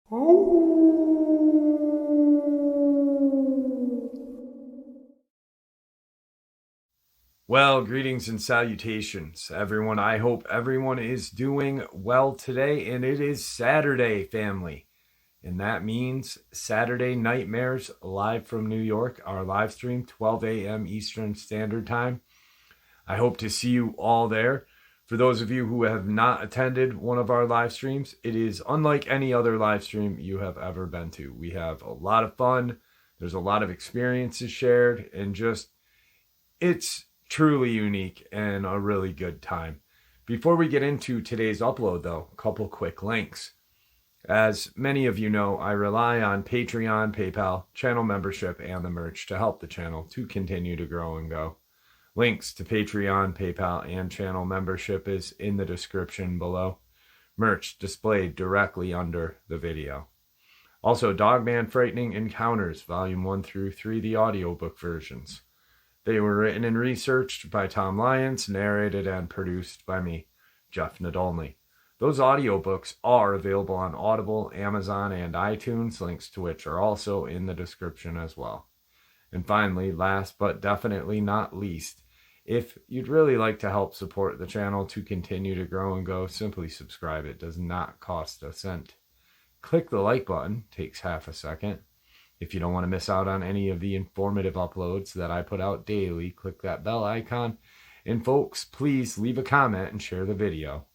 Well, greetings and salutations, everyone. I hope everyone is doing well today, and it is Saturday, family. And that means Saturday Nightmares live from New York, our live stream, 12 a.m. Eastern Standard Time. I hope to see you all there. For those of you who have not attended one of our live streams, it is unlike any other live stream you have ever been to. We have a lot of fun. There's a lot of experiences shared, and it's truly unique and a really good time. Before we get into today's upload, though, a couple quick links. As many of you know, I rely on Patreon, PayPal, channel membership, and the merch to help the channel to continue to grow and go. Links to Patreon, PayPal, and channel membership is in the description below. Merch displayed directly under the video. Also, Dogman Frightening Encounters, Volume 1 through 3, the audiobook versions. They were written and researched by Tom Lyons, narrated and produced by me, Jeff Nadolny. Those audiobooks are available on Audible, Amazon, and iTunes, links to which are also in the description as well. And finally, last but definitely not least, if you'd really like to help support the channel to continue to grow and go, simply subscribe. It does not cost a cent. Click the like button, takes half a second. If you don't want to miss out on any of the informative uploads that I put out daily, click that bell icon. And folks, please leave a comment and share the video.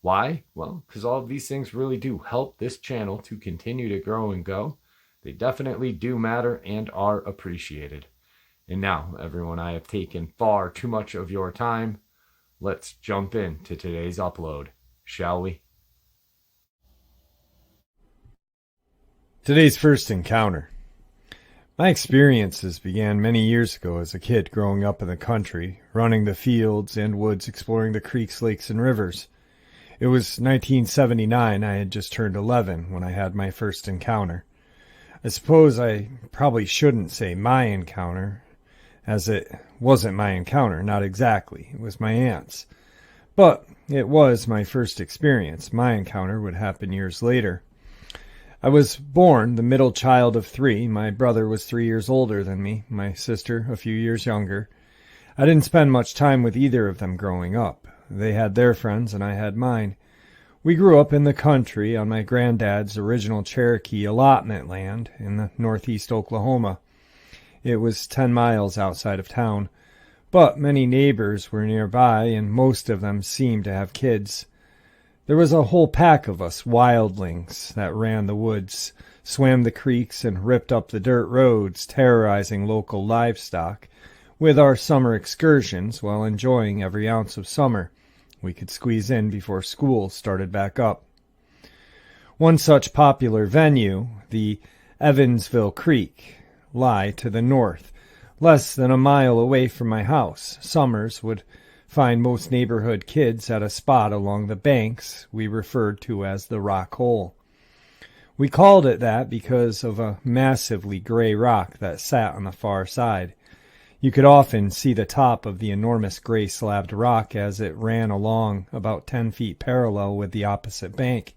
Why? Well, because all of these things really do help this channel to continue to grow and go. They definitely do matter and are appreciated. And now, everyone, I have taken far too much of your time. Let's jump into today's upload, shall we? Today's first encounter. My experiences began many years ago as a kid growing up in the country, running the fields and woods, exploring the creeks, lakes, and rivers. It was 1979. I had just turned 11 when I had my first encounter. I suppose I probably shouldn't say my encounter, as it wasn't my encounter, not exactly. It was my aunt's. But it was my first experience. My encounter would happen years later. I was born the middle child of 3. My brother was 3 years older than me, my sister a few years younger. I didn't spend much time with either of them growing up. They had their friends and I had mine. We grew up in the country on my granddad's original Cherokee allotment land in the northeast Oklahoma. It was 10 miles outside of town, but many neighbors were nearby and most of them seemed to have kids. There was a whole pack of us wildlings that ran the woods, swam the creeks, and ripped up the dirt roads, terrorizing local livestock with our summer excursions while enjoying every ounce of summer we could squeeze in before school started back up. One such popular venue, the Evansville Creek, lie to the north, less than a mile away from my house. Summers would find most neighborhood kids at a spot along the banks we referred to as the Rock Hole. We called it that because of a massively gray rock that sat on the far side. You could often see the top of the enormous gray-slabbed rock as it ran along about 10 feet parallel with the opposite bank.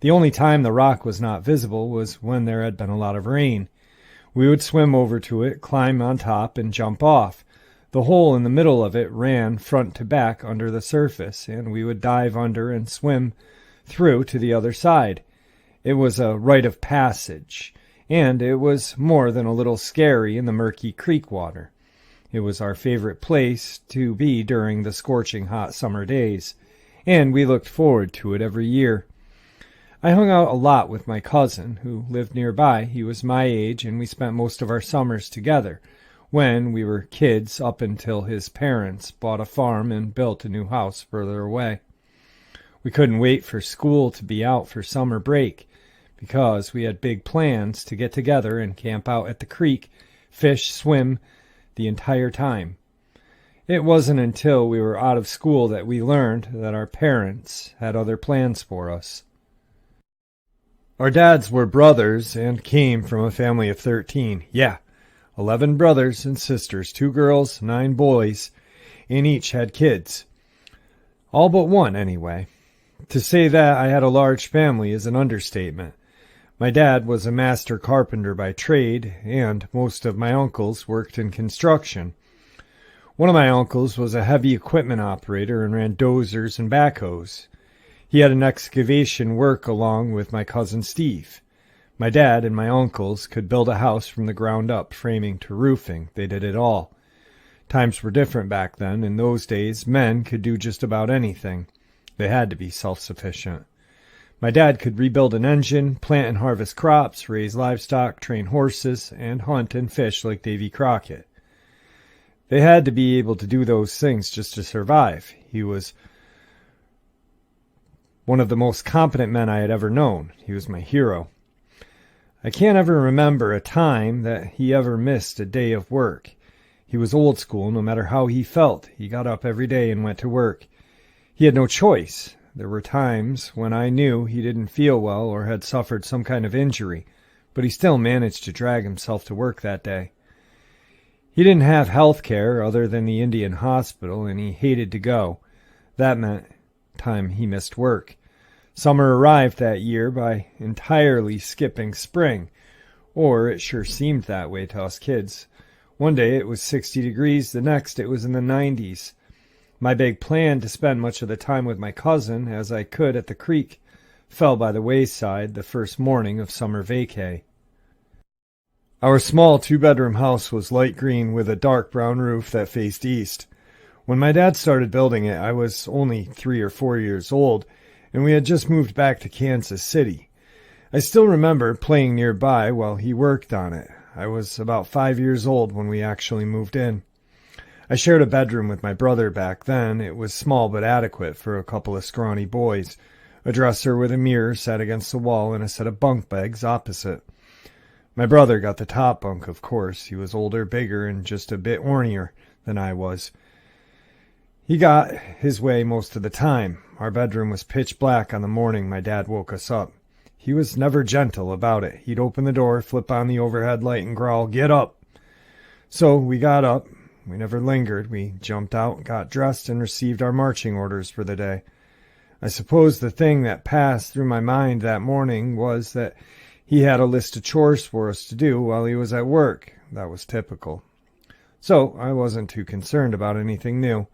The only time the rock was not visible was when there had been a lot of rain. We would swim over to it, climb on top, and jump off. The hole in the middle of it ran front to back under the surface, and we would dive under and swim through to the other side. It was a rite of passage, and it was more than a little scary in the murky creek water. It was our favorite place to be during the scorching hot summer days, and we looked forward to it every year. I hung out a lot with my cousin, who lived nearby. He was my age, and we spent most of our summers together when we were kids, up until his parents bought a farm and built a new house further away. We couldn't wait for school to be out for summer break because we had big plans to get together and camp out at the creek, fish, swim the entire time. It wasn't until we were out of school that we learned that our parents had other plans for us. Our dads were brothers and came from a family of 13. 11 brothers and sisters, 2 girls, 9 boys, and each had kids. All but one, anyway. To say that I had a large family is an understatement. My dad was a master carpenter by trade, and most of my uncles worked in construction. One of my uncles was a heavy equipment operator and ran dozers and backhoes. He had an excavation work along with my cousin Steve. My dad and my uncles could build a house from the ground up, framing to roofing. They did it all. Times were different back then. In those days, men could do just about anything. They had to be self-sufficient. My dad could rebuild an engine, plant and harvest crops, raise livestock, train horses, and hunt and fish like Davy Crockett. They had to be able to do those things just to survive. He was one of the most competent men I had ever known. He was my hero. I can't ever remember a time that he ever missed a day of work. He was old school. No matter how he felt, he got up every day and went to work. He had no choice. There were times when I knew he didn't feel well or had suffered some kind of injury, but he still managed to drag himself to work that day. He didn't have health care other than the Indian hospital, and he hated to go. That meant time he missed work. Summer arrived that year by entirely skipping spring, or it sure seemed that way to us kids. One day it was 60 degrees, the next it was in the 90s. My big plan to spend much of the time with my cousin, as I could at the creek, fell by the wayside the first morning of summer vacay. Our small two-bedroom house was light green with a dark brown roof that faced east. When my dad started building it, I was only 3 or 4 years old, and we had just moved back to Kansas City. I still remember playing nearby while he worked on it. I was about 5 years old when we actually moved in. I shared a bedroom with my brother back then. It was small but adequate for a couple of scrawny boys. A dresser with a mirror sat against the wall and a set of bunk beds opposite. My brother got the top bunk, of course. He was older, bigger, and just a bit ornier than I was. He got his way most of the time. Our bedroom was pitch black on the morning my dad woke us up. He was never gentle about it. He'd open the door, flip on the overhead light, and growl, "Get up!" So we got up. We never lingered. We jumped out, got dressed, and received our marching orders for the day. I suppose the thing that passed through my mind that morning was that he had a list of chores for us to do while he was at work. That was typical. So I wasn't too concerned about anything new.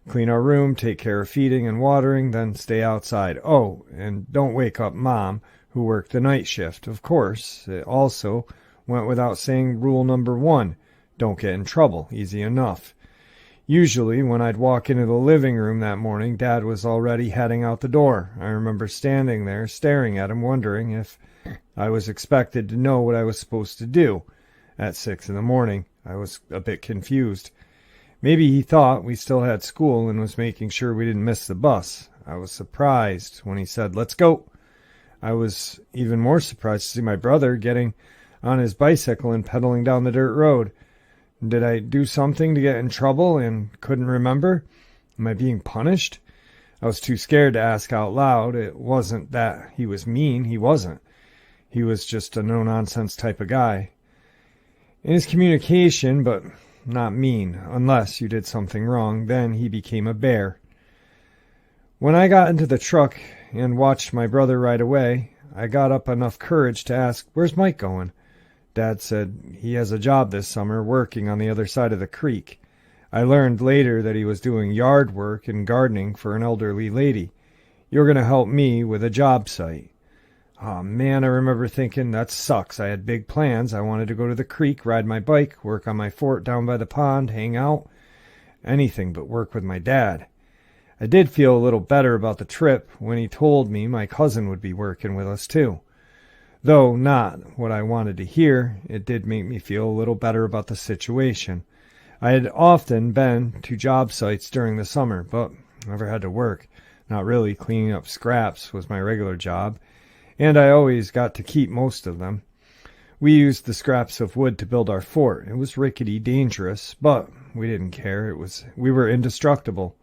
Clean our room, take care of feeding and watering, then stay outside. Oh, and don't wake up Mom, who worked the night shift. Of course, it also went without saying rule number 1, don't get in trouble. Easy enough. Usually, when I'd walk into the living room that morning, Dad was already heading out the door. I remember standing there, staring at him, wondering if I was expected to know what I was supposed to do. At 6 in the morning, I was a bit confused. Maybe he thought we still had school and was making sure we didn't miss the bus. I was surprised when he said, "Let's go." I was even more surprised to see my brother getting on his bicycle and pedaling down the dirt road. Did I do something to get in trouble and couldn't remember? Am I being punished? I was too scared to ask out loud. It wasn't that he was mean. He wasn't. He was just a no-nonsense type of guy. In his communication, but not mean. Unless you did something wrong, then he became a bear. When I got into the truck and watched my brother ride away, I got up enough courage to ask, "Where's Mike going?" Dad said he has a job this summer working on the other side of the creek. I learned later that he was doing yard work and gardening for an elderly lady. "You're going to help me with a job site." Oh man, I remember thinking, that sucks. I had big plans. I wanted to go to the creek, ride my bike, work on my fort down by the pond, hang out. Anything but work with my dad. I did feel a little better about the trip when he told me my cousin would be working with us too. Though not what I wanted to hear, it did make me feel a little better about the situation. I had often been to job sites during the summer, but never had to work. Not really. Cleaning up scraps was my regular job, and I always got to keep most of them. We used the scraps of wood to build our fort. It was rickety, dangerous, but we didn't care. We were indestructible.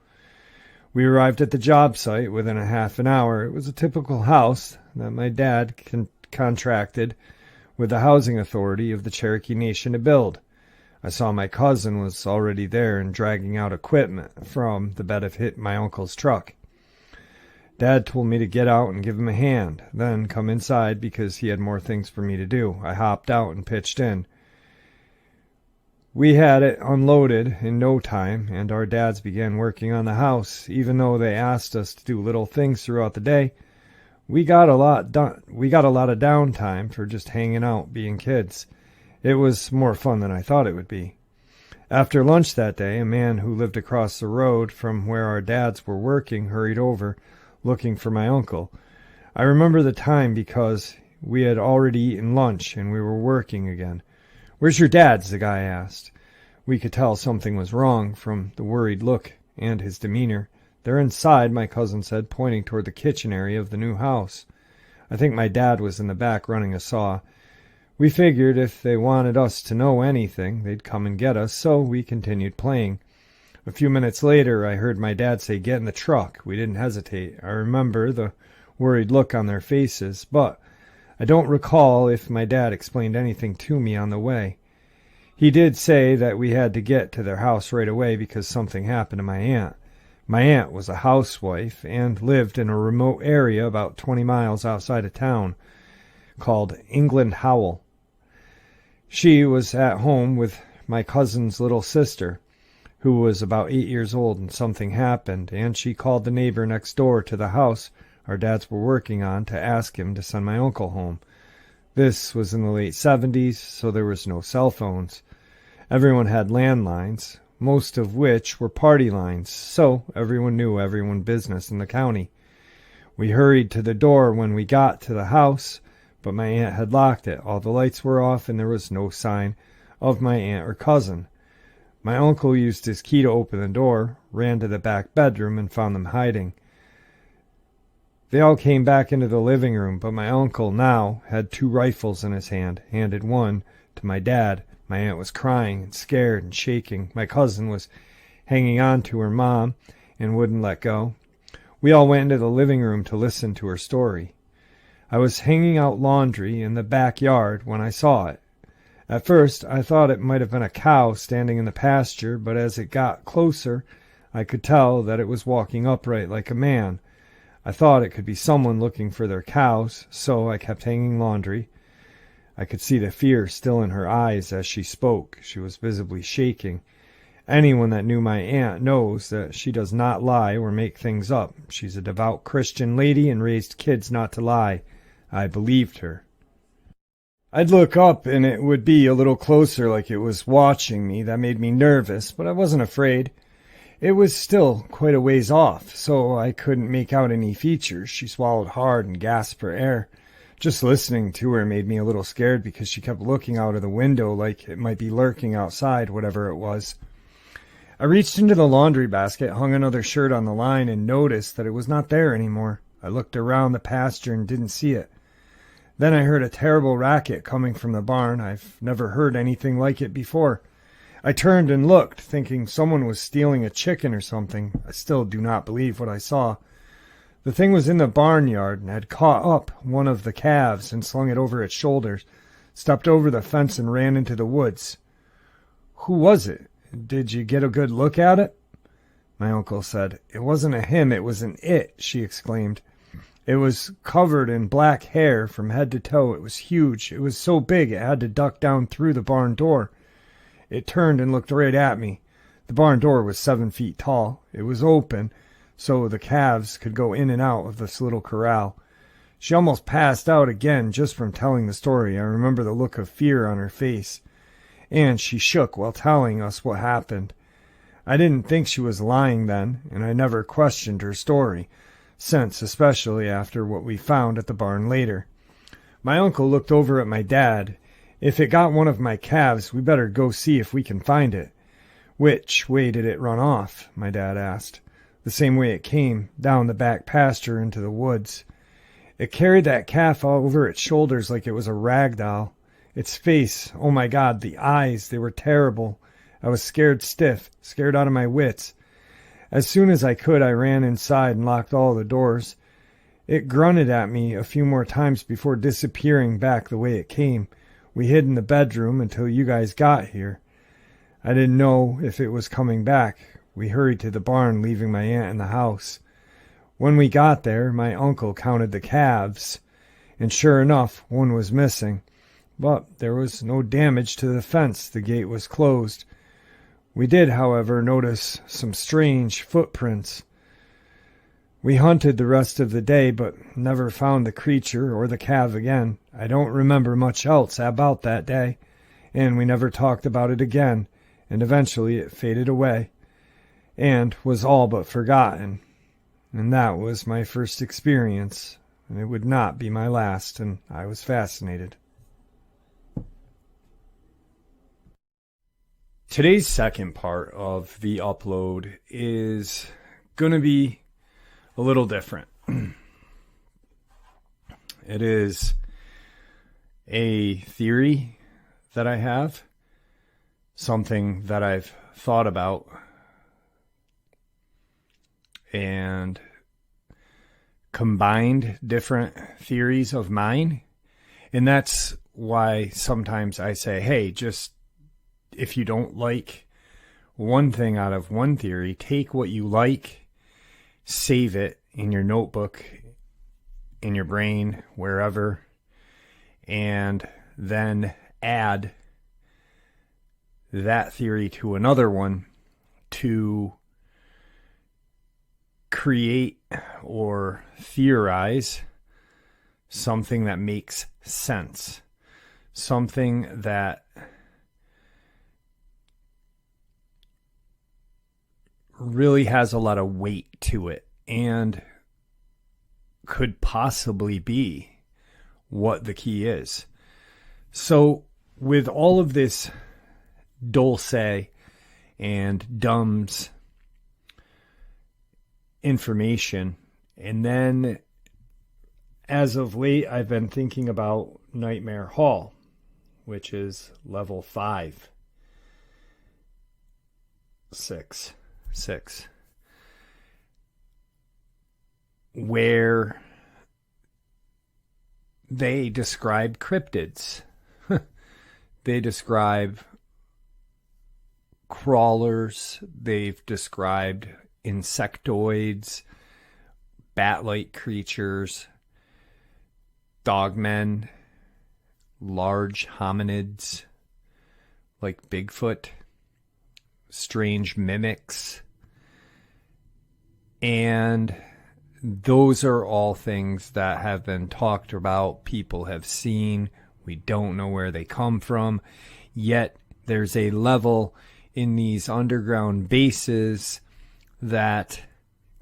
We arrived at the job site within a half an hour. It was a typical house that my dad contracted with the housing authority of the Cherokee Nation to build. I saw my cousin was already there and dragging out equipment from the bed of my uncle's truck. Dad told me to get out and give him a hand, then come inside because he had more things for me to do. I hopped out and pitched in. We had it unloaded in no time, and our dads began working on the house. Even though they asked us to do little things throughout the day, we got a lot done. We got a lot of downtime for just hanging out, being kids. It was more fun than I thought it would be. After lunch that day, a man who lived across the road from where our dads were working hurried over, looking for my uncle. I remember the time because we had already eaten lunch and we were working again. "Where's your dad's?" the guy asked. We could tell something was wrong from the worried look and his demeanor. "They're inside," my cousin said, pointing toward the kitchen area of the new house. I think my dad was in the back running a saw. We figured if they wanted us to know anything, they'd come and get us, so we continued playing. A few minutes later, I heard my dad say, "Get in the truck." We didn't hesitate. I remember the worried look on their faces, but I don't recall if my dad explained anything to me on the way. He did say that we had to get to their house right away because something happened to my aunt. My aunt was a housewife and lived in a remote area about 20 miles outside of town called England Howell. She was at home with my cousin's little sister, who was about 8 years old, and something happened, and she called the neighbor next door to the house our dads were working on to ask him to send my uncle home. This was in the late 70s, so there was no cell phones. Everyone had landlines, most of which were party lines, so everyone knew everyone's business in the county. We hurried to the door when we got to the house, but my aunt had locked it. All the lights were off, and there was no sign of my aunt or cousin. My uncle used his key to open the door, ran to the back bedroom, and found them hiding. They all came back into the living room, but my uncle now had 2 rifles in his hand, handed one to my dad. My aunt was crying and scared and shaking. My cousin was hanging on to her mom and wouldn't let go. We all went into the living room to listen to her story. I was hanging out laundry in the backyard when I saw it. At first, I thought it might have been a cow standing in the pasture, but as it got closer, I could tell that it was walking upright like a man. I thought it could be someone looking for their cows, so I kept hanging laundry. I could see the fear still in her eyes as she spoke. She was visibly shaking. Anyone that knew my aunt knows that she does not lie or make things up. She's a devout Christian lady and raised kids not to lie. I believed her. I'd look up and it would be a little closer, like it was watching me. That made me nervous, but I wasn't afraid. It was still quite a ways off, so I couldn't make out any features. She swallowed hard and gasped for air. Just listening to her made me a little scared because she kept looking out of the window like it might be lurking outside, whatever it was. I reached into the laundry basket, hung another shirt on the line, and noticed that it was not there anymore. I looked around the pasture and didn't see it. Then I heard a terrible racket coming from the barn. I've never heard anything like it before. I turned and looked, thinking someone was stealing a chicken or something. I still do not believe what I saw. The thing was in the barnyard and had caught up one of the calves and slung it over its shoulders, stepped over the fence and ran into the woods. "Who was it? Did you get a good look at it?" My uncle said. "It wasn't a him, it was an it," she exclaimed. It was covered in black hair from head to toe. It was huge. It was so big it had to duck down through the barn door. It turned and looked right at me. The barn door was 7 feet tall. It was open, so the calves could go in and out of this little corral. She almost passed out again just from telling the story. I remember the look of fear on her face, and she shook while telling us what happened. I didn't think she was lying then, and I never questioned her story since, especially after what we found at the barn later. My uncle looked over at my dad. "If it got one of my calves, we better go see if we can find it." "Which way did it run off?" my dad asked. "The same way it came, down the back pasture into the woods. It carried that calf all over its shoulders like it was a rag doll. Its face, oh my God, the eyes, they were terrible. I was scared stiff, scared out of my wits. As soon as I could, I ran inside and locked all the doors. It grunted at me a few more times before disappearing back the way it came. We hid in the bedroom until you guys got here. I didn't know if it was coming back. We hurried to the barn, leaving my aunt in the house. When we got there, my uncle counted the calves, and sure enough, one was missing. But there was no damage to the fence. The gate was closed. We did, however, notice some strange footprints. We hunted the rest of the day, but never found the creature or the calf again. I don't remember much else about that day, and we never talked about it again, and eventually it faded away, and was all but forgotten. And that was my first experience, and it would not be my last, and I was fascinated. Today's second part of the upload is going to be a little different. It is a theory that I have, something that I've thought about, and combined different theories of mine. And that's why sometimes I say, hey, just if you don't like one thing out of one theory, take what you like, save it in your notebook, in your brain, wherever, and then add that theory to another one to create or theorize something that makes sense, something that really has a lot of weight to it and could possibly be what the key is. So with all of this Dulce and D.U.M.B.S information, and then as of late I've been thinking about Nightmare Hall, which is level 5, 6, where they describe cryptids. They describe crawlers. They've described insectoids, bat-like creatures, dogmen, large hominids like Bigfoot, strange mimics. And those are all things that have been talked about, people have seen. We don't know where they come from, yet there's a level in these underground bases that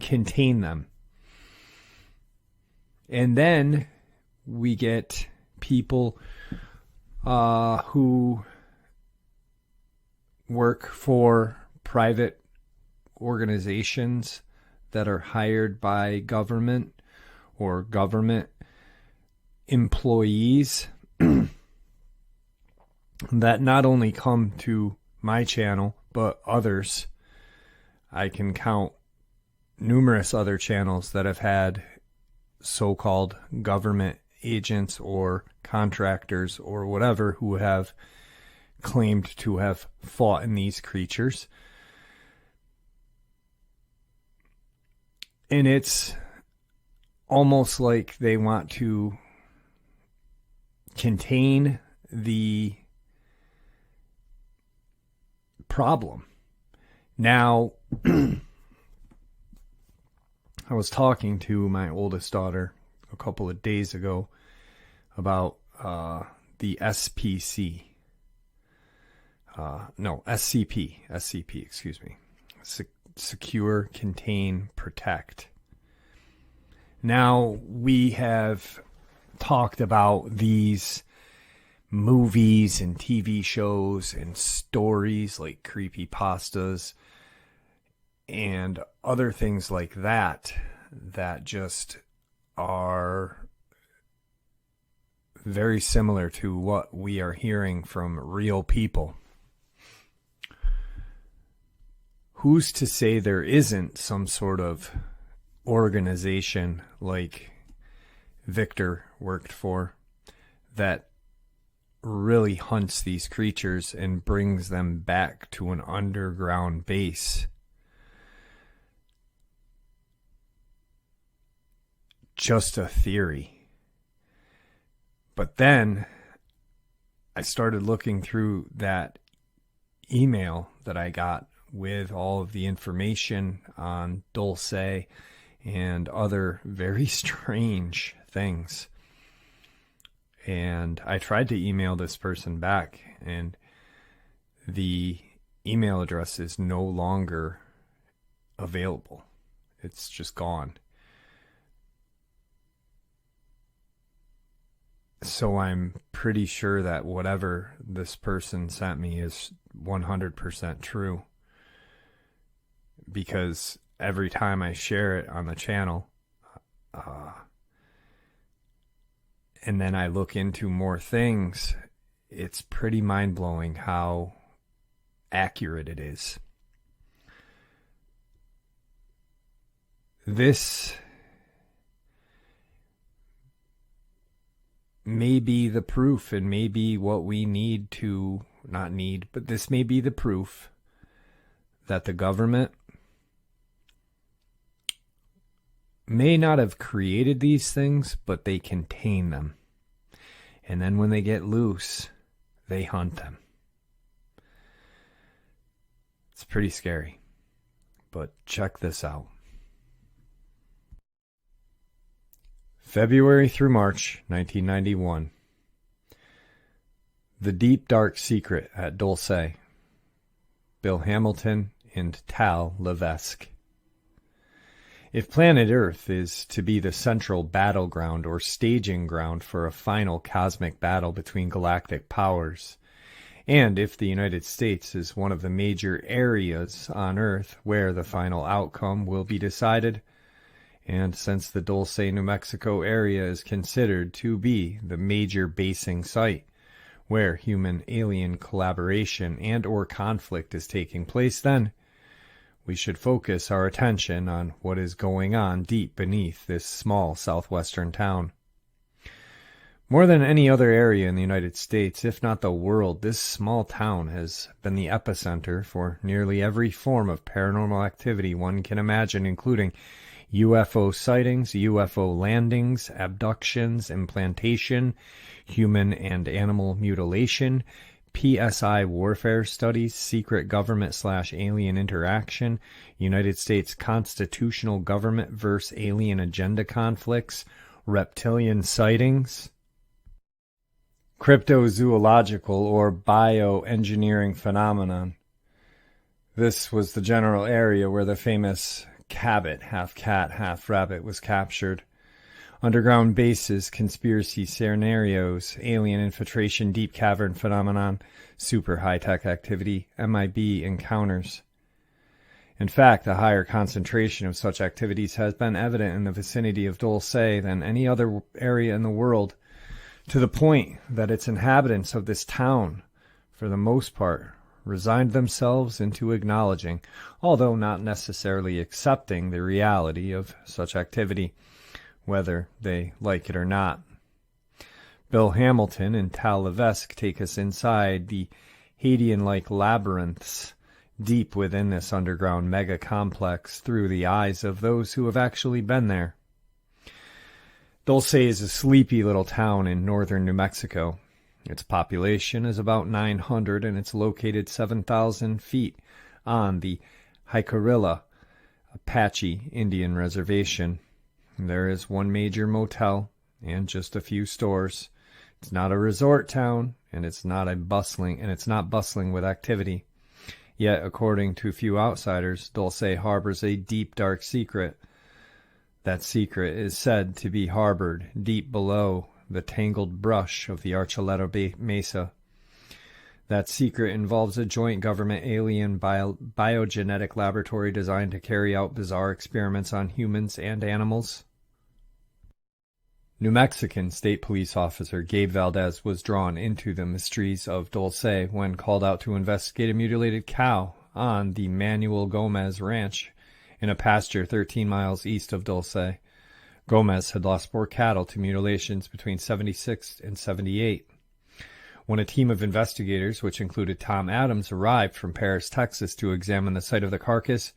contain them. And then we get people who work for private organizations that are hired by government or government employees that not only come to my channel, but others. I can count numerous other channels that have had so-called government agents or contractors or whatever who have claimed to have fought in these creatures. And it's almost like they want to contain the problem. Now, I was talking to my oldest daughter a couple of days ago about the SPC. SCP, excuse me. Secure, Contain, Protect. Now, we have talked about these movies and TV shows and stories like creepypastas and other things like that that just are very similar to what we are hearing from real people. Who's to say there isn't some sort of organization like Victor worked for that really hunts these creatures and brings them back to an underground base? just a theory. But then I started looking through that email that I got with all of the information on Dulce and other very strange things. And I tried to email this person back, and the email address is no longer available. It's just gone. So I'm pretty sure that whatever this person sent me is 100% true, because every time I share it on the channel, and then I look into more things, it's pretty mind-blowing how accurate it is. This may be the proof, and may be what we need to, not need, but this may be the proof that the government may not have created these things, but they contain them. And then when they get loose, they hunt them. It's pretty scary. But check this out. February through March 1991. The Deep Dark Secret at Dulce. Bill Hamilton and Tal Levesque. If planet Earth is to be the central battleground or staging ground for a final cosmic battle between galactic powers, and if the United States is one of the major areas on Earth where the final outcome will be decided, and since the Dulce, New Mexico area is considered to be the major basing site where human-alien collaboration and or conflict is taking place, then we should focus our attention on what is going on deep beneath this small southwestern town. More than any other area in the United States, if not the world, this small town has been the epicenter for nearly every form of paranormal activity one can imagine, including UFO sightings, UFO landings, abductions, implantation, human and animal mutilation, PSI warfare studies, secret government/alien interaction, United States constitutional government versus alien agenda conflicts, reptilian sightings, cryptozoological or bioengineering phenomenon. This was the general area where the famous Cabot, half cat, half rabbit, was captured. Underground bases, conspiracy scenarios, alien infiltration, deep cavern phenomenon, super high-tech activity, MIB encounters. In fact, a higher concentration of such activities has been evident in the vicinity of Dulce than any other area in the world, to the point that its inhabitants of this town, for the most part, resigned themselves into acknowledging, although not necessarily accepting, the reality of such activity, whether they like it or not. Bill Hamilton and Tal Levesque take us inside the Hadean-like labyrinths deep within this underground mega-complex through the eyes of those who have actually been there. Dulce is a sleepy little town in northern New Mexico. Its population is about 900, and it's located 7,000 feet on the Jicarilla Apache Indian Reservation. There is one major motel and just a few stores. It's not a resort town, and it's not bustling with activity. Yet, according to a few outsiders, Dulce harbors a deep, dark secret. That secret is said to be harbored deep below the tangled brush of the Archuleta Mesa. That secret involves a joint government alien biogenetic laboratory designed to carry out bizarre experiments on humans and animals. New Mexican State Police Officer Gabe Valdez was drawn into the mysteries of Dulce when called out to investigate a mutilated cow on the Manuel Gomez Ranch in a pasture 13 miles east of Dulce. Gomez had lost 4 cattle to mutilations between 76 and 78. When a team of investigators, which included Tom Adams, arrived from Paris, Texas to examine the site of the carcass,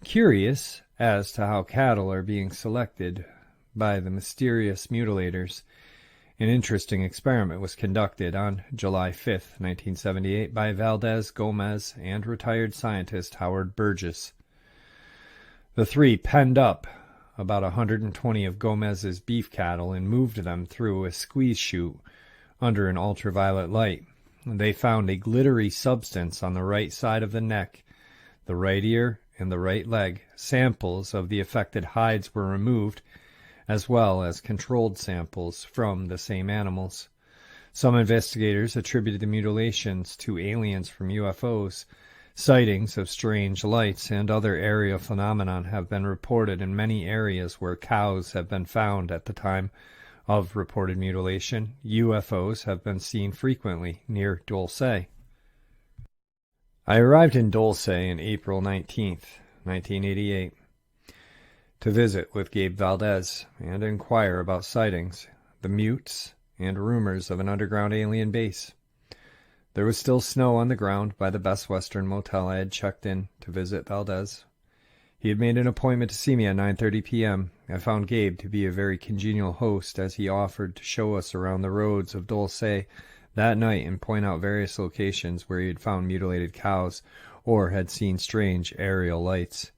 curious as to how cattle are being selected by the mysterious mutilators. An interesting experiment was conducted on July 5, 1978 by Valdez, Gomez, and retired scientist Howard Burgess. The three penned up about 120 of Gomez's beef cattle and moved them through a squeeze chute under an ultraviolet light. They found a glittery substance on the right side of the neck, the right ear, and the right leg. Samples of the affected hides were removed, as well as controlled samples from the same animals. Some investigators attributed the mutilations to aliens from UFOs. Sightings of strange lights and other area phenomenon have been reported in many areas where cows have been found at the time of reported mutilation. UFOs have been seen frequently near Dulce. I arrived in Dulce on April 19th, 1988, to visit with Gabe Valdez and inquire about sightings, the mutes, and rumors of an underground alien base. There was still snow on the ground by the Best Western Motel I had checked in to visit Valdez. He had made an appointment to see me at 9:30 p.m. I found Gabe to be a very congenial host, as he offered to show us around the roads of Dulce that night and point out various locations where he had found mutilated cows or had seen strange aerial lights.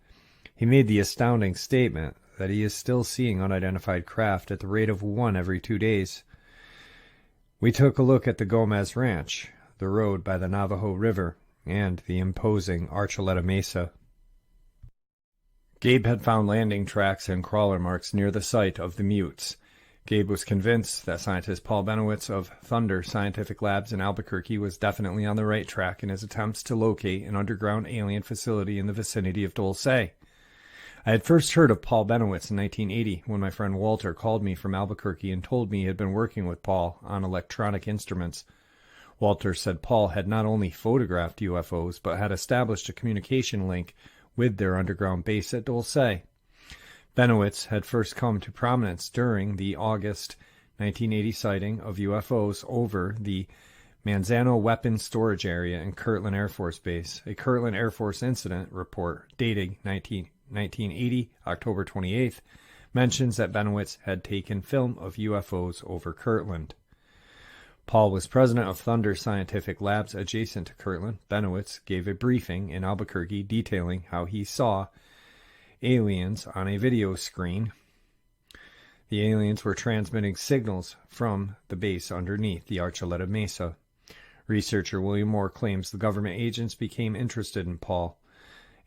He made the astounding statement that he is still seeing unidentified craft at the rate of one every 2 days. We took a look at the Gomez Ranch, the road by the Navajo River, and the imposing Archuleta Mesa. Gabe had found landing tracks and crawler marks near the site of the mutes. Gabe was convinced that scientist Paul Benowitz of Thunder Scientific Labs in Albuquerque was definitely on the right track in his attempts to locate an underground alien facility in the vicinity of Dulce. I had first heard of Paul Benowitz in 1980 when my friend Walter called me from Albuquerque and told me he had been working with Paul on electronic instruments. Walter said Paul had not only photographed UFOs, but had established a communication link with their underground base at Dulce. Benowitz had first come to prominence during the August 1980 sighting of UFOs over the Manzano Weapons Storage Area in Kirtland Air Force Base. A Kirtland Air Force incident report dating 1980, October 28th, mentions that Benowitz had taken film of UFOs over Kirtland. Paul was president of Thunder Scientific Labs adjacent to Kirtland. Benowitz gave a briefing in Albuquerque detailing how he saw aliens on a video screen. The aliens were transmitting signals from the base underneath the Archuleta Mesa. Researcher William Moore claims the government agents became interested in Paul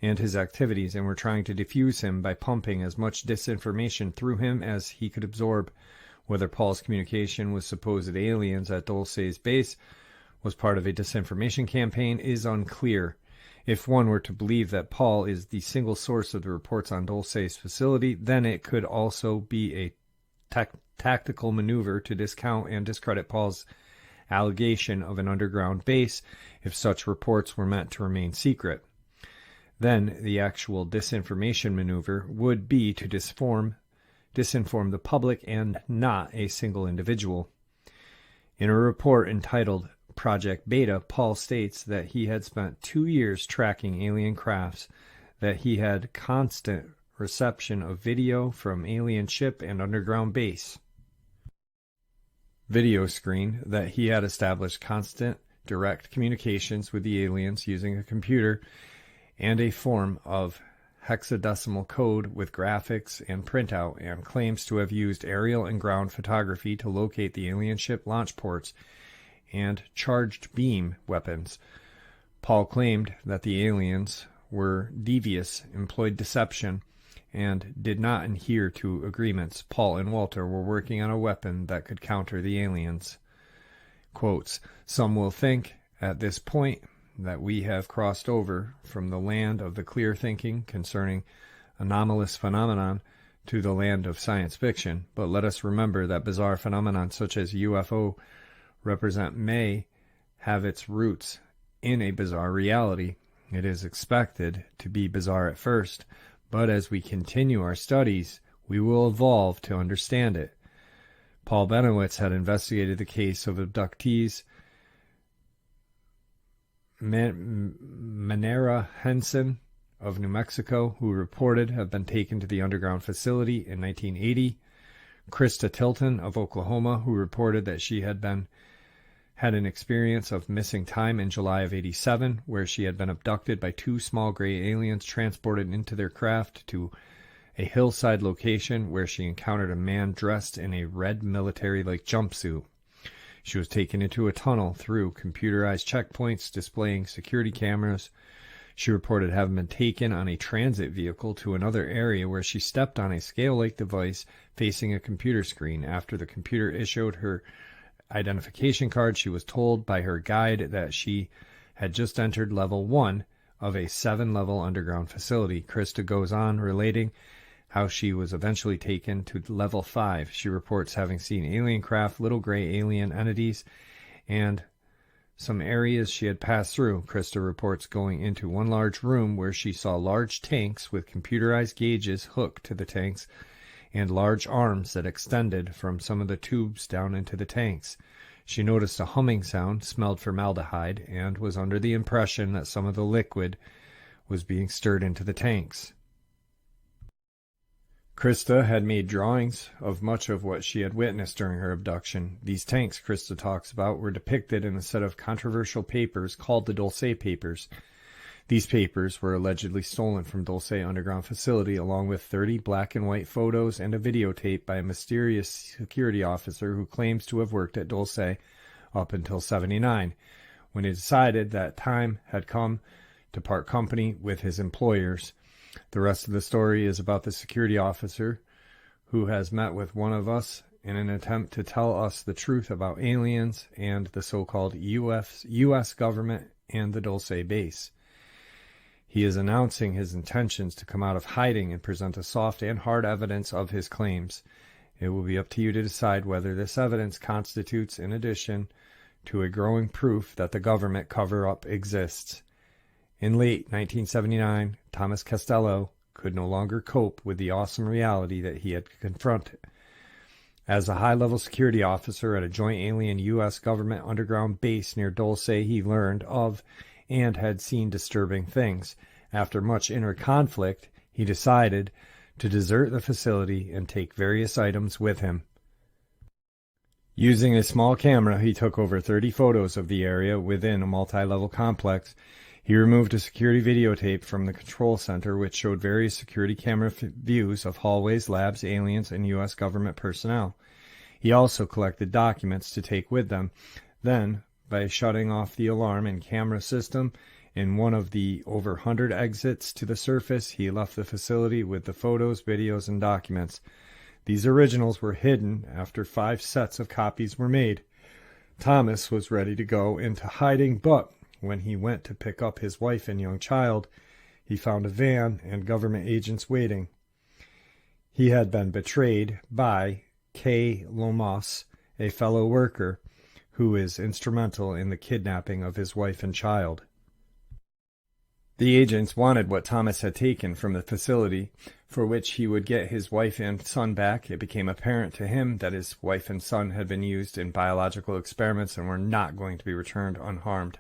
and his activities and were trying to defuse him by pumping as much disinformation through him as he could absorb. Whether Paul's communication with supposed aliens at Dulce's base was part of a disinformation campaign is unclear. If one were to believe that Paul is the single source of the reports on Dulce's facility, then it could also be a tactical maneuver to discount and discredit Paul's allegation of an underground base if such reports were meant to remain secret. Then the actual disinformation maneuver would be to disinform the public and not a single individual. In a report entitled Project Beta, Paul states that he had spent 2 years tracking alien crafts, that he had constant reception of video from alien ship and underground base. Video screen, that he had established constant direct communications with the aliens using a computer and a form of hexadecimal code with graphics and printout, and claims to have used aerial and ground photography to locate the alien ship launch ports and charged beam weapons. Paul claimed that the aliens were devious, employed deception, and did not adhere to agreements. Paul and Walter were working on a weapon that could counter the aliens. Quotes, "Some will think at this point that we have crossed over from the land of the clear thinking concerning anomalous phenomenon to the land of science fiction, but let us remember that bizarre phenomenon such as UFO represent may have its roots in a bizarre reality. It is expected to be bizarre at first, but as we continue our studies, we will evolve to understand it." Paul Benowitz had investigated the case of abductees Manera Henson of New Mexico, who reported have been taken to the underground facility in 1980. Krista Tilton of Oklahoma, who reported that she had an experience of missing time in July of '87, where she had been abducted by two small gray aliens transported into their craft to a hillside location where she encountered a man dressed in a red military-like jumpsuit. She was taken into a tunnel through computerized checkpoints displaying security cameras. She reported having been taken on a transit vehicle to another area where she stepped on a scale-like device facing a computer screen. After the computer issued her identification card, she was told by her guide that she had just entered level 1 of a 7-level underground facility. Krista goes on relating how she was eventually taken to level 5. She reports having seen alien craft, little gray alien entities, and some areas she had passed through. Krista reports going into one large room where she saw large tanks with computerized gauges hooked to the tanks and large arms that extended from some of the tubes down into the tanks. She noticed a humming sound, smelled formaldehyde, and was under the impression that some of the liquid was being stirred into the tanks. Krista had made drawings of much of what she had witnessed during her abduction. These tanks, Krista talks about, were depicted in a set of controversial papers called the Dulce papers. These papers were allegedly stolen from Dulce underground facility, along with 30 black and white photos and a videotape by a mysterious security officer who claims to have worked at Dulce up until '79, when he decided that time had come to part company with his employers. The rest of the story is about the security officer who has met with one of us in an attempt to tell us the truth about aliens and the so-called U.S. government and the Dulce base. He is announcing his intentions to come out of hiding and present a soft and hard evidence of his claims. It will be up to you to decide whether this evidence constitutes, in addition to a growing proof that the government cover-up exists. In late 1979, Thomas Costello could no longer cope with the awesome reality that he had confronted. As a high-level security officer at a joint alien U.S. government underground base near Dulce, he learned of and had seen disturbing things. After much inner conflict, he decided to desert the facility and take various items with him. Using a small camera, he took over 30 photos of the area within a multi-level complex. He removed a security videotape from the control center, which showed various security camera views of hallways, labs, aliens, and U.S. government personnel. He also collected documents to take with them. Then, by shutting off the alarm and camera system in one of the over 100 exits to the surface, he left the facility with the photos, videos, and documents. These originals were hidden after 5 sets of copies were made. Thomas was ready to go into hiding, but when he went to pick up his wife and young child, he found a van and government agents waiting. He had been betrayed by K. Lomos, a fellow worker, who is instrumental in the kidnapping of his wife and child. The agents wanted what Thomas had taken from the facility, for which he would get his wife and son back. It became apparent to him that his wife and son had been used in biological experiments and were not going to be returned unharmed.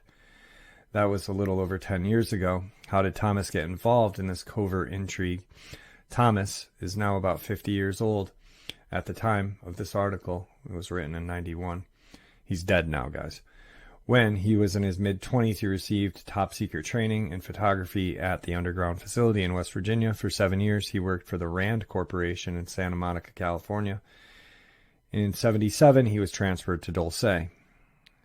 That was a little over 10 years ago. How did Thomas get involved in this covert intrigue? Thomas is now about 50 years old. At the time of this article, it was written in '91. He's dead now, guys. When he was in his mid-20s, he received top-secret training in photography at the underground facility in West Virginia. For 7 years, he worked for the Rand Corporation in Santa Monica, California. In '77, he was transferred to Dulce.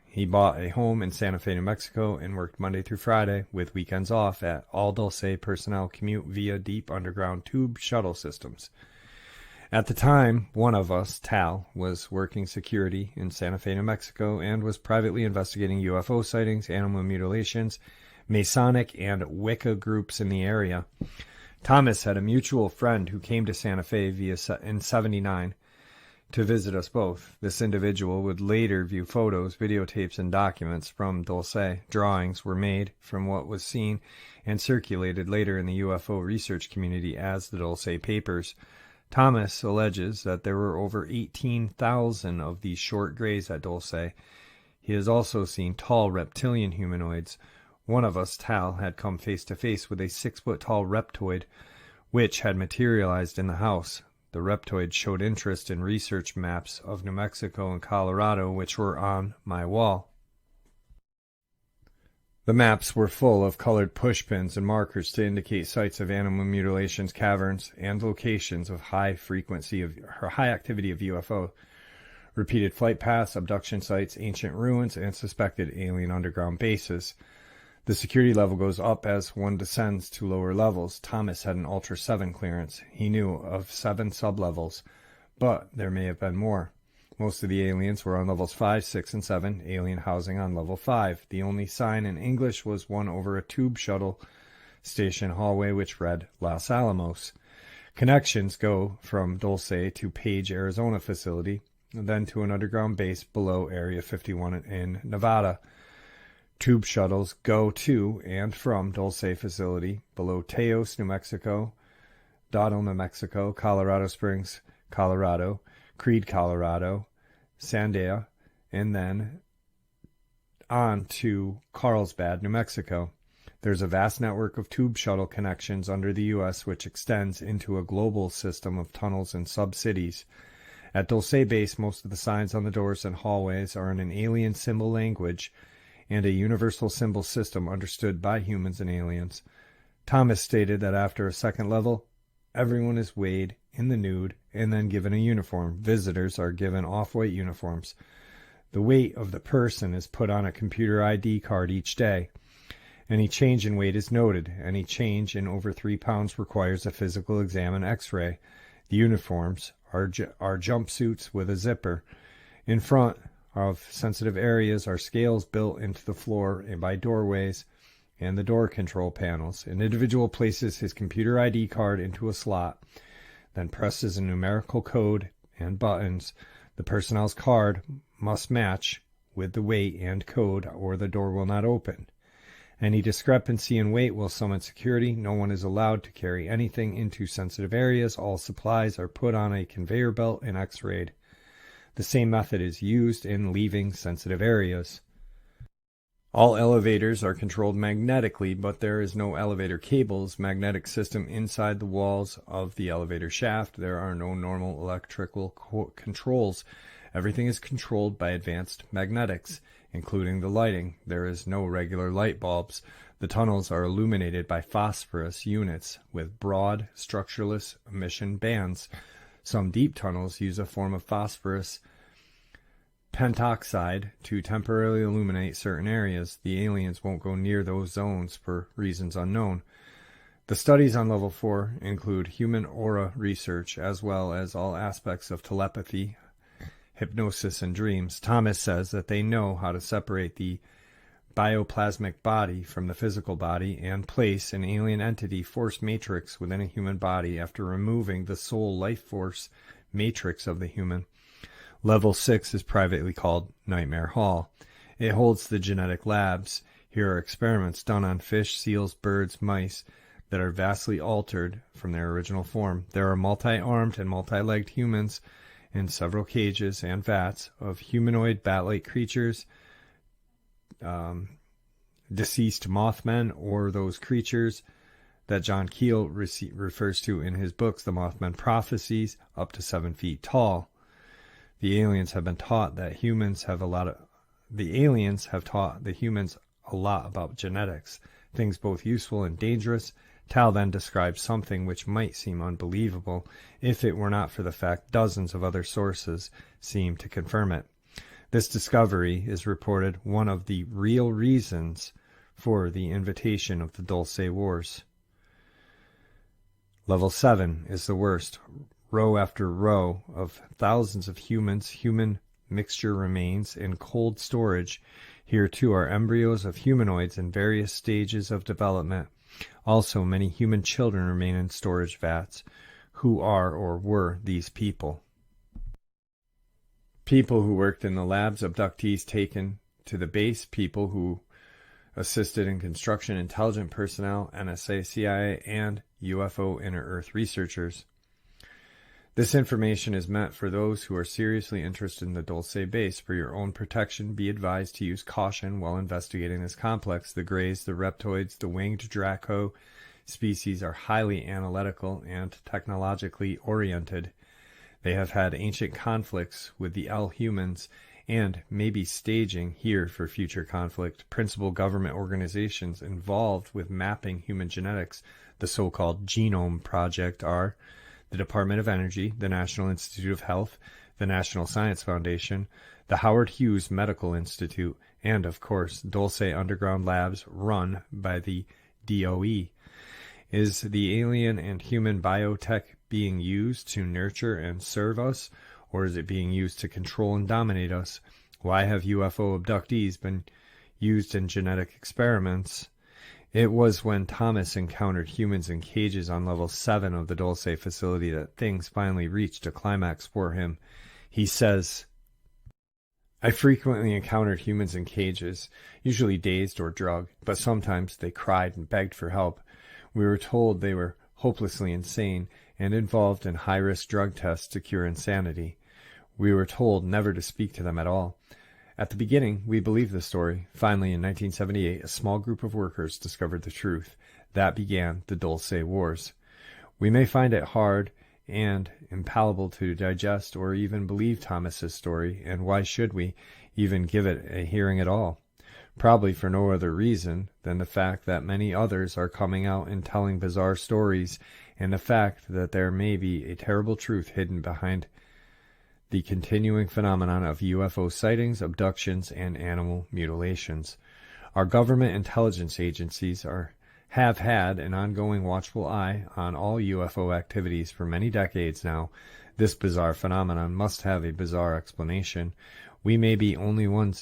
He bought a home in Santa Fe, New Mexico, and worked Monday through Friday, with weekends off, at all Dulce personnel commute via deep underground tube shuttle systems. At the time, one of us, Tal, was working security in Santa Fe, New Mexico, and was privately investigating UFO sightings, animal mutilations, Masonic and Wicca groups in the area. Thomas had a mutual friend who came to Santa Fe in '79 to visit us both. This individual would later view photos, videotapes, and documents from Dulce. Drawings were made from what was seen and circulated later in the UFO research community as the Dulce papers. Thomas alleges that there were over 18,000 of these short grays at Dulce. He has also seen tall reptilian humanoids. One of us, Tal, had come face to face with a 6-foot-tall reptoid, which had materialized in the house. The reptoids showed interest in research maps of New Mexico and Colorado, which were on my wall. The maps were full of colored pushpins and markers to indicate sites of animal mutilations, caverns, and locations of high activity of UFO, repeated flight paths, abduction sites, ancient ruins, and suspected alien underground bases. The security level goes up as one descends to lower levels. Thomas had an Ultra 7 clearance. He knew of 7 sublevels, but there may have been more. Most of the aliens were on levels 5, 6, and 7, alien housing on level 5. The only sign in English was one over a tube shuttle station hallway which read Los Alamos. Connections go from Dulce to Page, Arizona facility, then to an underground base below Area 51 in Nevada. Tube shuttles go to and from Dulce facility below Teos, New Mexico, Dottle, New Mexico, Colorado Springs, Colorado, Creed, Colorado, Sandia, and then on to Carlsbad, New Mexico. There's a vast network of tube shuttle connections under the U.S. which extends into a global system of tunnels and sub-cities. At Dulce Base, most of the signs on the doors and hallways are in an alien symbol language and a universal symbol system understood by humans and aliens. Thomas stated that after a second level, everyone is weighed in the nude and then given a uniform. Visitors are given off-white uniforms. The weight of the person is put on a computer ID card each day. Any change in weight is noted. Any change in over 3 pounds requires a physical exam and x-ray. The uniforms are jumpsuits with a zipper. In front of sensitive areas are scales built into the floor and by doorways and the door control panels. An individual places his computer ID card into a slot, then presses a numerical code and buttons. The personnel's card must match with the weight and code or the door will not open. Any discrepancy in weight will summon security. No one is allowed to carry anything into sensitive areas. All supplies are put on a conveyor belt and x-rayed. The same method is used in leaving sensitive areas. All elevators are controlled magnetically, but there is no elevator cables, magnetic system inside the walls of the elevator shaft. There are no normal electrical controls. Everything is controlled by advanced magnetics, including the lighting. There is no regular light bulbs. The tunnels are illuminated by phosphorus units with broad, structureless emission bands. Some deep tunnels use a form of phosphorus pentoxide to temporarily illuminate certain areas. The aliens won't go near those zones for reasons unknown. The studies on level 4 include human aura research as well as all aspects of telepathy, hypnosis, and dreams. Thomas says that they know how to separate the bioplasmic body from the physical body and place an alien entity force matrix within a human body after removing the soul life force matrix of the human. Level 6 is privately called Nightmare Hall. It holds the genetic labs. Here are experiments done on fish, seals, birds, mice that are vastly altered from their original form. There are multi-armed and multi-legged humans in several cages and vats of humanoid bat-like creatures, deceased Mothmen, or those creatures that John Keel refers to in his books, The Mothman Prophecies, up to 7 feet tall. The aliens have taught the humans a lot about genetics, things both useful and dangerous. Tal then describes something which might seem unbelievable if it were not for the fact dozens of other sources seem to confirm it. This discovery is reported one of the real reasons for the invitation of the Dulce Wars. Level 7 is the worst. Row after row of thousands of human mixture remains in cold storage. Here too are embryos of humanoids in various stages of development. Also, many human children remain in storage vats. Who are or were these people? People who worked in the labs, abductees taken to the base, people who assisted in construction, intelligent personnel, NSA, CIA, and UFO inner-Earth researchers. This information is meant for those who are seriously interested in the Dulce base. For your own protection, be advised to use caution while investigating this complex. The Greys, the Reptoids, the Winged Draco species are highly analytical and technologically oriented. They have had ancient conflicts with the humans and may be staging here for future conflict. Principal government organizations involved with mapping human genetics, the so-called Genome Project, are the Department of Energy, the National Institute of Health, the National Science Foundation, the Howard Hughes Medical Institute, and, of course, Dulce underground labs run by the DOE. Is the alien and human biotech being used to nurture and serve us, or is it being used to control and dominate us? Why have UFO abductees been used in genetic experiments? It was when Thomas encountered humans in cages on level 7 of the Dulce facility that things finally reached a climax for him. He says, I frequently encountered humans in cages, usually dazed or drugged, but sometimes they cried and begged for help. We were told they were hopelessly insane and involved in high-risk drug tests to cure insanity. We were told never to speak to them at all. At the beginning, we believed the story. Finally, in 1978, a small group of workers discovered the truth. That began the Dulce Wars. We may find it hard and impalpable to digest or even believe Thomas's story, and why should we even give it a hearing at all? Probably for no other reason than the fact that many others are coming out and telling bizarre stories, and the fact that there may be a terrible truth hidden behind the continuing phenomenon of UFO sightings, abductions, and animal mutilations. Our government intelligence agencies have had an ongoing watchful eye on all UFO activities for many decades now. This bizarre phenomenon must have a bizarre explanation. We may be only one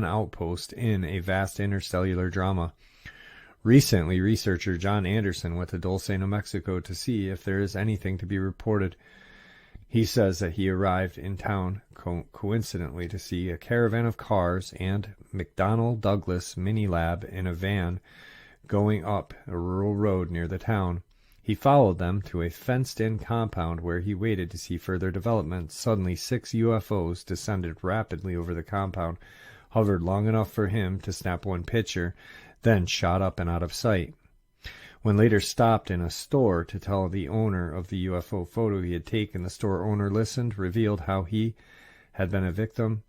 outpost in a vast interstellar drama. Recently, researcher John Anderson went to Dulce, New Mexico to see if there is anything to be reported. He says that he arrived in town coincidentally to see a caravan of cars and McDonnell Douglas mini lab in a van going up a rural road near the town. He followed them to a fenced-in compound where he waited to see further developments. Suddenly, 6 UFOs descended rapidly over the compound, hovered long enough for him to snap one picture, then shot up and out of sight. When later stopped in a store to tell the owner of the UFO photo he had taken, the store owner listened, revealed how he had been a victim,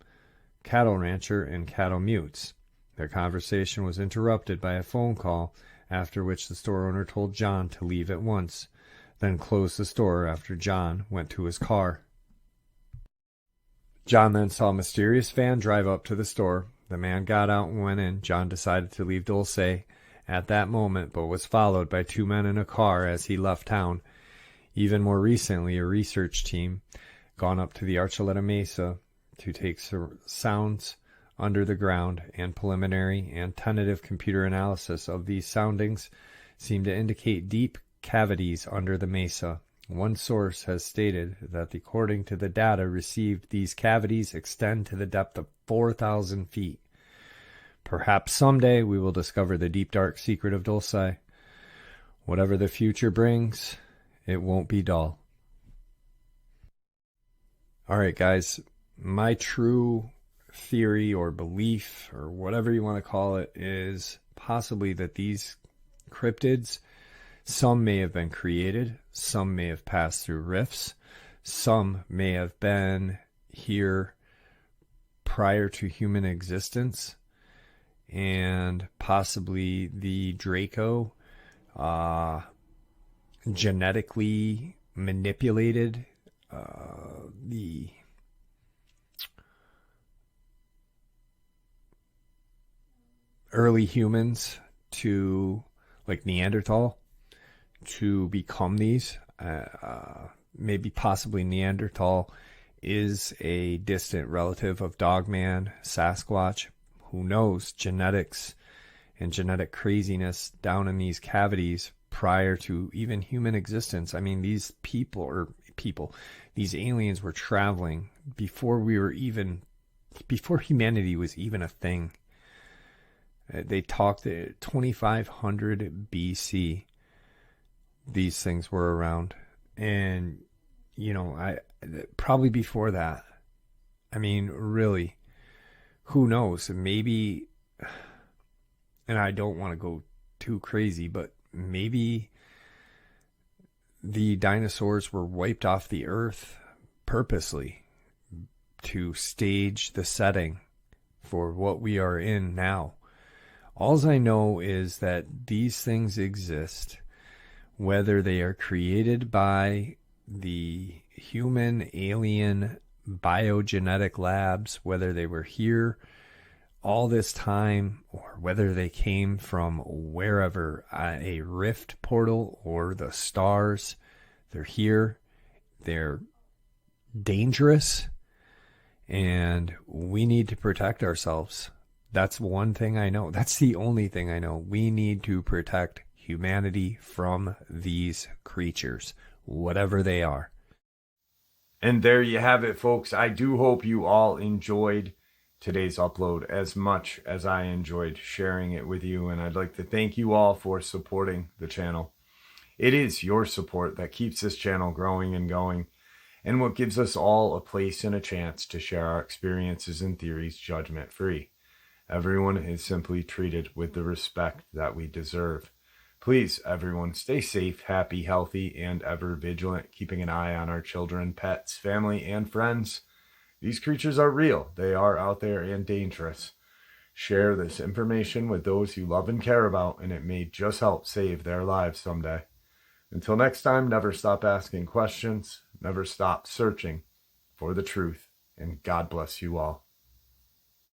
cattle rancher, and cattle mutes. Their conversation was interrupted by a phone call, after which the store owner told John to leave at once, then closed the store after John went to his car. John then saw a mysterious van drive up to the store. The man got out and went in. John decided to leave Dulce at that moment, but was followed by 2 men in a car as he left town. Even more recently, a research team gone up to the Archuleta Mesa to take sounds under the ground, and preliminary and tentative computer analysis of these soundings seem to indicate deep cavities under the mesa. One source has stated that according to the data received, these cavities extend to the depth of 4,000 feet. Perhaps someday we will discover the deep, dark secret of Dulce. Whatever the future brings, it won't be dull. All right, guys, my true theory or belief, or whatever you want to call it, is possibly that these cryptids, some may have been created, some may have passed through rifts, some may have been here prior to human existence, and possibly the Draco genetically manipulated the early humans to, like Neanderthal, to become these. Maybe possibly Neanderthal is a distant relative of Dogman, Sasquatch. Who knows? Genetics and genetic craziness down in these cavities prior to even human existence. I mean, these these aliens were traveling before humanity was even a thing. They talked at 2500 BC. These things were around, and I probably before that. I mean, really, who knows? Maybe, and I don't want to go too crazy, but maybe the dinosaurs were wiped off the earth purposely to stage the setting for what we are in now. All I know is that these things exist, whether they are created by the human alien biogenetic labs, whether they were here all this time, or whether they came from wherever, a rift portal or the stars. They're here. They're dangerous, and we need to protect ourselves. That's one thing I know. That's the only thing I know. We need to protect humanity from these creatures, whatever they are. And there you have it, folks. I do hope you all enjoyed today's upload as much as I enjoyed sharing it with you. And I'd like to thank you all for supporting the channel. It is your support that keeps this channel growing and going, and what gives us all a place and a chance to share our experiences and theories judgment-free. Everyone is simply treated with the respect that we deserve. Please, everyone, stay safe, happy, healthy, and ever vigilant, keeping an eye on our children, pets, family, and friends. These creatures are real. They are out there and dangerous. Share this information with those you love and care about, and it may just help save their lives someday. Until next time, never stop asking questions, never stop searching for the truth, and God bless you all.